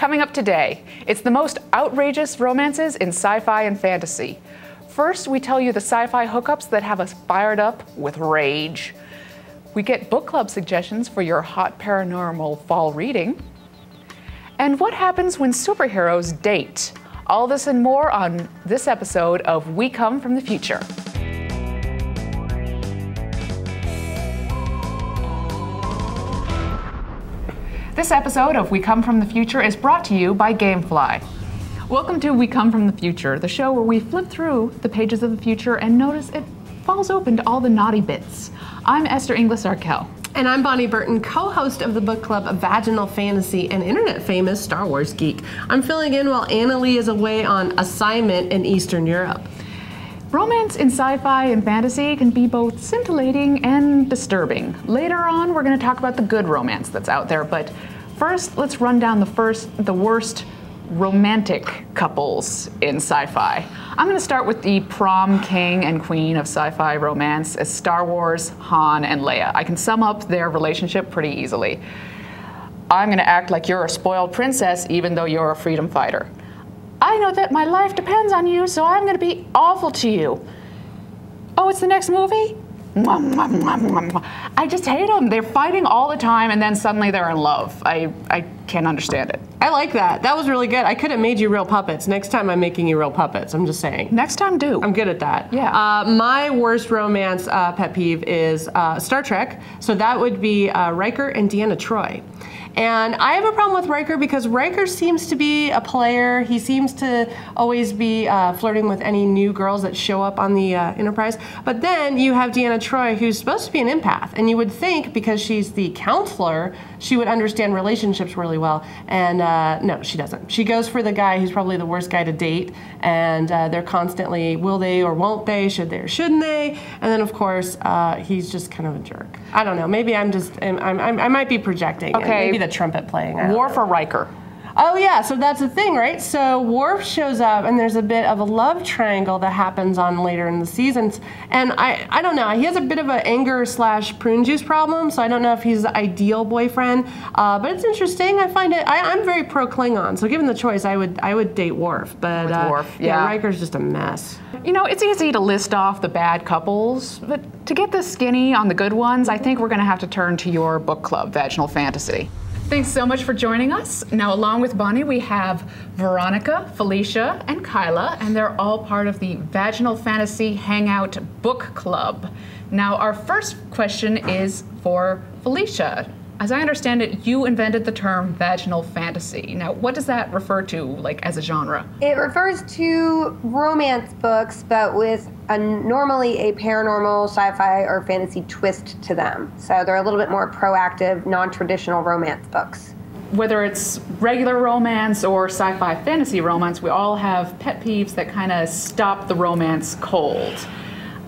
Coming up today, it's the most outrageous romances in sci-fi and fantasy. First, we tell you the sci-fi hookups that have us fired up with rage. We get book club suggestions for your hot paranormal fall reading. And what happens when superheroes date? All this and more on this episode of We Come From the Future. This episode of We Come From the Future is brought to you by Gamefly. Welcome to We Come From the Future, the show where we flip through the pages of the future and notice it falls open to all the naughty bits. I'm Esther Inglis-Arkell. And I'm Bonnie Burton, co-host of the book club Vaginal Fantasy and internet-famous Star Wars geek. I'm filling in while Anna Lee is away on assignment in Eastern Europe. Romance in sci-fi and fantasy can be both scintillating and disturbing. Later on, we're going to talk about the good romance that's out there, but first, let's run down the worst romantic couples in sci-fi. I'm going to start with the prom king and queen of sci-fi romance as Star Wars, Han, and Leia. I can sum up their relationship pretty easily. I'm going to act like you're a spoiled princess even though you're a freedom fighter. I know that my life depends on you, so I'm going to be awful to you. Oh, it's the next movie? I just hate them. They're fighting all the time, and then suddenly they're in love. I can't understand it. I like that. That was really good. I could have made you real puppets. Next time I'm making you real puppets. I'm just saying. Next time, do. I'm good at that. Yeah. My worst romance pet peeve is Star Trek. So that would be Riker and Deanna Troi. And I have a problem with Riker because Riker seems to be a player. He seems to always be flirting with any new girls that show up on the Enterprise. But then you have Deanna Troi, who's supposed to be an empath. And you would think, because she's the counselor, she would understand relationships really well. And no, she doesn't. She goes for the guy who's probably the worst guy to date. And they're constantly, will they or won't they, should they or shouldn't they? And then, of course, he's just kind of a jerk. I don't know. Maybe I might be projecting. Okay. Maybe the trumpet playing. Worf or Riker? Oh yeah, so that's the thing, right? So Worf shows up, and there's a bit of a love triangle that happens on later in the seasons. And I don't know, he has a bit of an anger/prune juice problem, so I don't know if he's the ideal boyfriend. But it's interesting. I find it. I'm very pro Klingon, so given the choice, I would date Worf. But Worf, yeah, Riker's just a mess. You know, it's easy to list off the bad couples, but to get the skinny on the good ones, I think we're going to have to turn to your book club, Vaginal Fantasy. Thanks so much for joining us. Now, along with Bonnie, we have Veronica, Felicia, and Kiala, and they're all part of the Vaginal Fantasy Hangout Book Club. Now, our first question is for Felicia. As I understand it, you invented the term vaginal fantasy. Now, what does that refer to, like, as a genre? It refers to romance books, but with normally a paranormal, sci-fi, or fantasy twist to them. So they're a little bit more proactive, non-traditional romance books. Whether it's regular romance or sci-fi fantasy romance, we all have pet peeves that kind of stop the romance cold.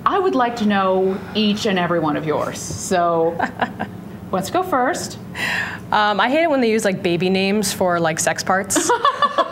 I would like to know each and every one of yours. So let's go first. I hate it when they use like baby names for like sex parts.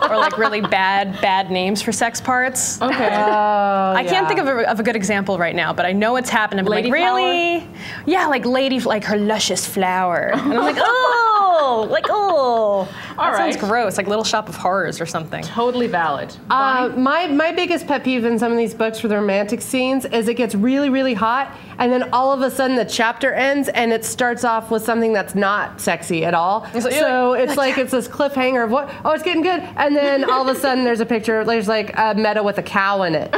Or like really bad names for sex parts. Okay. I can't think of a good example right now, but I know it's happened. I'm Lady like, really? flower? Yeah, like lady, like her luscious flower. And I'm like, oh, that sounds gross, like Little Shop of Horrors or something. Totally valid. My biggest pet peeve in some of these books for the romantic scenes is it gets really, really hot, and then all of a sudden the chapter ends and it starts off with something that's not sexy at all. So it's like it's this cliffhanger of what? Oh, it's getting good, and then all of a sudden there's a picture. There's like a meadow with a cow in it,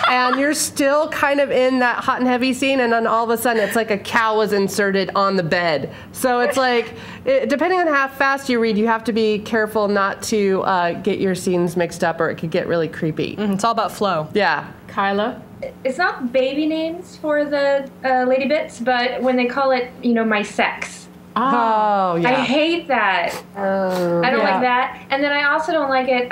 and you're still kind of in that hot and heavy scene, and then all of a sudden it's like a cow was inserted on the bed. So it's like, depending on how fast you read, you have to be careful not to get your scenes mixed up, or it could get really creepy. It's all about flow. Yeah. Kyla? It's not baby names for the lady bits, but when they call it, my sex. Oh, yeah. I hate that. I don't like that. And then I also don't like it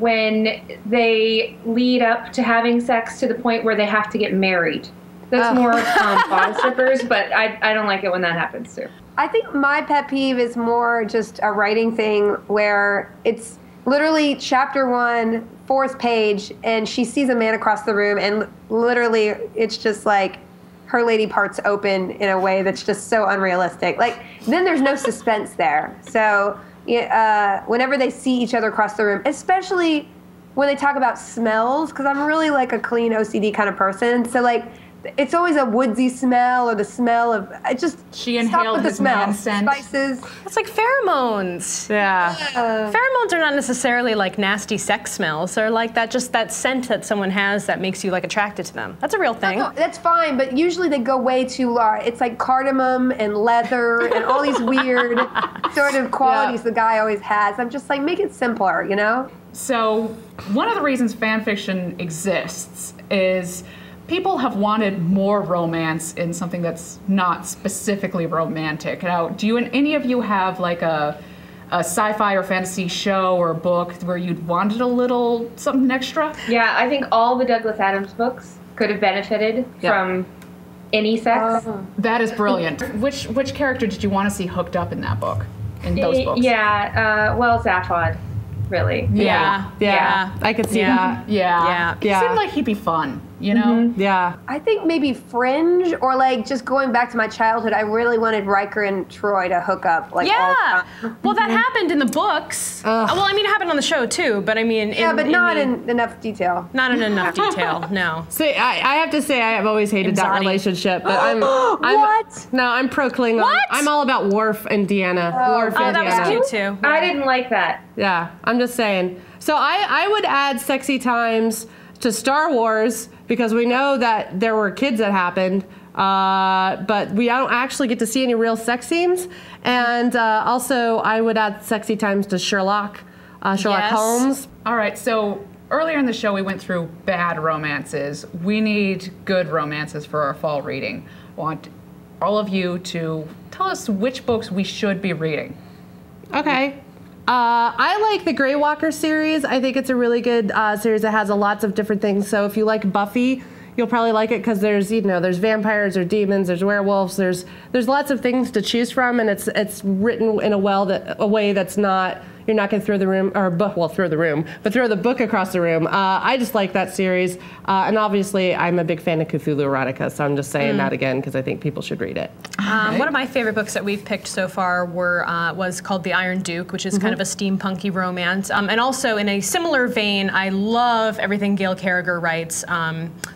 when they lead up to having sex to the point where they have to get married. That's more bottom strippers, but I don't like it when that happens too. I think my pet peeve is more just a writing thing where it's literally chapter 1, 4th page, and she sees a man across the room, and literally it's just like her lady parts open in a way that's just so unrealistic. Like, then there's no suspense there. So whenever they see each other across the room, especially when they talk about smells, because I'm really like a clean OCD kind of person. So like, it's always a woodsy smell or the smell of she inhaled his man scent. Spices. It's like pheromones. Yeah. Pheromones are not necessarily like nasty sex smells. They're like that scent that someone has that makes you like attracted to them. That's a real thing. No, that's fine, but usually they go way too large. It's like cardamom and leather and all these weird sort of qualities the guy always has. I'm just like, make it simpler, you know? So one of the reasons fan fiction exists is people have wanted more romance in something that's not specifically romantic. Now, do any of you have like a sci-fi or fantasy show or book where you'd wanted a little something extra? Yeah, I think all the Douglas Adams books could have benefited from any sex. That is brilliant. Which character did you want to see hooked up in that book? In those books? Yeah, well, Zaphod, really. Yeah. I could see that. Yeah. It seemed like he'd be fun, you know? Yeah. I think maybe Fringe, or like just going back to my childhood, I really wanted Riker and Troy to hook up like all the time. Well, that happened in the books. Well, I mean, it happened on the show too, but I mean, but not in enough detail. Not in enough detail. No. See, I have to say I have always hated that Imzadi. relationship, but I'm What? No, I'm pro Klingon. What? I'm all about Worf and Deanna. Worf and that Deanna. was cute too. I didn't like that. Yeah, I'm just saying. So I would add sexy times to Star Wars because we know that there were kids that happened, but we don't actually get to see any real sex scenes. And also, I would add sexy times to Sherlock Holmes. All right, so earlier in the show we went through bad romances. We need good romances for our fall reading. I want all of you to tell us which books we should be reading. Okay. I like the Grey Walker series. I think it's a really good series that has lots of different things. So if you like Buffy, you'll probably like it because there's vampires, there's demons, there's werewolves, there's lots of things to choose from, and it's written in a way that's not. You're not going to throw the book across the room. I just like that series. And obviously, I'm a big fan of Cthulhu erotica, so I'm just saying that again because I think people should read it. One of my favorite books that we've picked so far was called The Iron Duke, which is kind of a steampunky romance. And also, in a similar vein, I love everything Gail Carriger writes,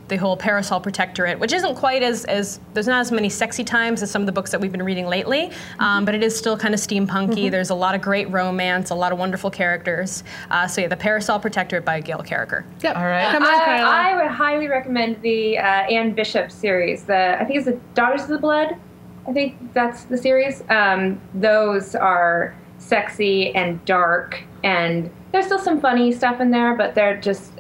the whole Parasol Protectorate, which isn't quite as there's not as many sexy times as some of the books that we've been reading lately, but it is still kind of steampunky. There's a lot of great romance, a lot of wonderful characters. So yeah, The Parasol Protectorate by Gail Carriger. Yep. All right. Come on, Kyla. I would highly recommend the Anne Bishop series. I think it's the Daughters of the Blood. I think that's the series. Those are sexy and dark, and there's still some funny stuff in there, but they're just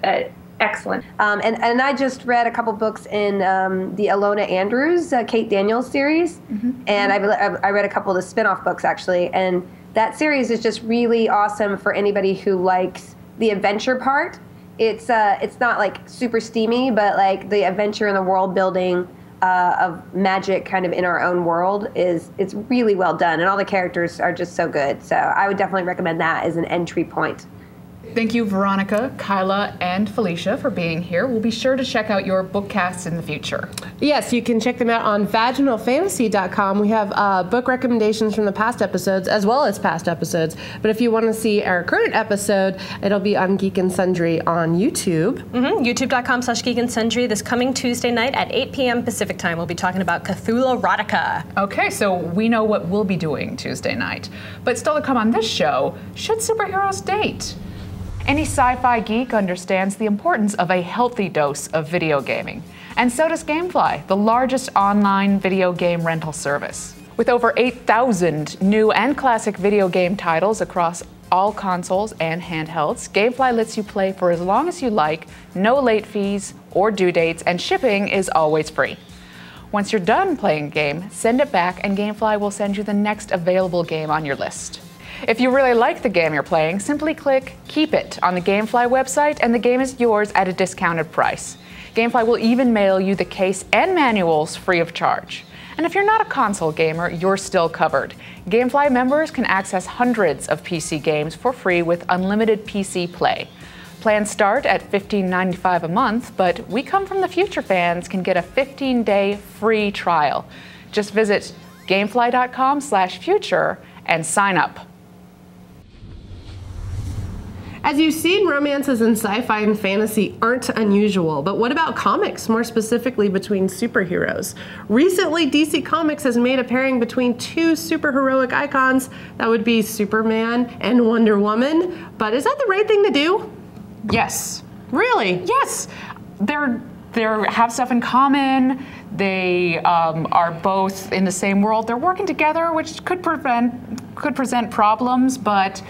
excellent. And I just read a couple books in the Alona Andrews, Kate Daniels series, and I read a couple of the spin-off books actually, and that series is just really awesome for anybody who likes the adventure part. It's not like super steamy, but like the adventure and the world building of magic kind of in our own world it's really well done, and all the characters are just so good. So I would definitely recommend that as an entry point. Thank you, Veronica, Kyla, and Felicia for being here. We'll be sure to check out your bookcasts in the future. Yes, you can check them out on vaginalfantasy.com. We have book recommendations from the past episodes as well as past episodes. But if you want to see our current episode, it'll be on Geek and Sundry on YouTube. YouTube.com/Geek and Sundry. This coming Tuesday night at 8 p.m. Pacific time, we'll be talking about Cthulhu erotica. Okay, so we know what we'll be doing Tuesday night. But still to come on this show, should superheroes date? Any sci-fi geek understands the importance of a healthy dose of video gaming. And so does Gamefly, the largest online video game rental service. With over 8,000 new and classic video game titles across all consoles and handhelds, Gamefly lets you play for as long as you like, no late fees or due dates, and shipping is always free. Once you're done playing a game, send it back and Gamefly will send you the next available game on your list. If you really like the game you're playing, simply click Keep It on the Gamefly website and the game is yours at a discounted price. Gamefly will even mail you the case and manuals free of charge. And if you're not a console gamer, you're still covered. Gamefly members can access hundreds of PC games for free with unlimited PC play. Plans start at $15.95 a month, but We Come From the Future fans can get a 15-day free trial. Just visit gamefly.com/future and sign up. As you've seen, romances in sci-fi and fantasy aren't unusual, but what about comics, more specifically between superheroes? Recently, DC Comics has made a pairing between two superheroic icons. That would be Superman and Wonder Woman. But is that the right thing to do? Yes. Really? Yes. They have stuff in common. They are both in the same world. They're working together, which could present problems, but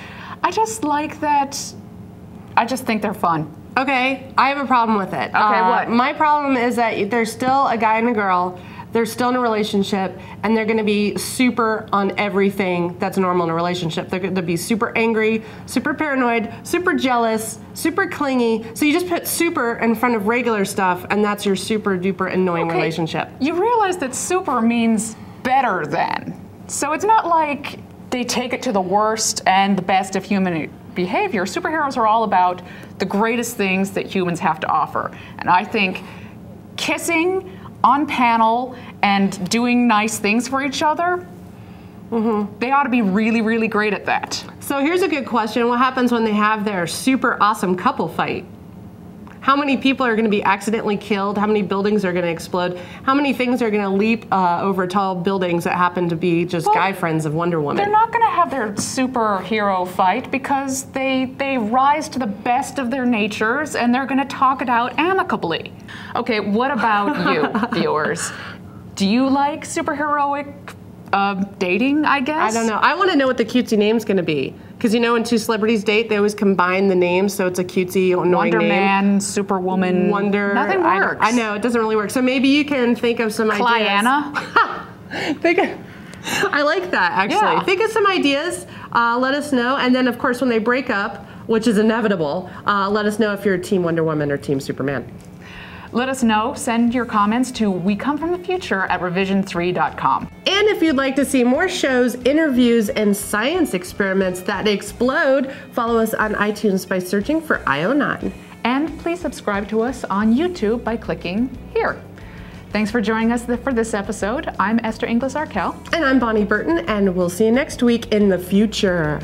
I just like that. I just think they're fun. Okay, I have a problem with it. Okay, what? My problem is that there's still a guy and a girl. They're still in a relationship, and they're going to be super on everything that's normal in a relationship. They're going to be super angry, super paranoid, super jealous, super clingy. So you just put super in front of regular stuff, and that's your super duper annoying relationship. You realize that super means better than. So it's not like they take it to the worst and the best of human behavior. Superheroes are all about the greatest things that humans have to offer. And I think kissing on panel and doing nice things for each other, they ought to be really, really great at that. So here's a good question. What happens when they have their super awesome couple fight? How many people are going to be accidentally killed? How many buildings are going to explode? How many things are going to leap over tall buildings that happen to be just guy friends of Wonder Woman? They're not going to have their superhero fight because they rise to the best of their natures and they're going to talk it out amicably. Okay, what about you, viewers? Do you like superheroic dating, I guess? I don't know. I want to know what the cutesy name's going to be. Because you know when two celebrities date, they always combine the names, so it's a cutesy, annoying Wonder name. Man, Superwoman. Wonder. Nothing works. I know, it doesn't really work. So maybe you can think of some ideas. I like that, actually. Yeah. Think of some ideas. Let us know. And then, of course, when they break up, which is inevitable, let us know if you're Team Wonder Woman or Team Superman. Let us know. Send your comments to wecomefromthefuture@revision3.com. And if you'd like to see more shows, interviews, and science experiments that explode, follow us on iTunes by searching for IO9. And please subscribe to us on YouTube by clicking here. Thanks for joining us for this episode. I'm Esther Inglis-Arkell. And I'm Bonnie Burton, and we'll see you next week in the future.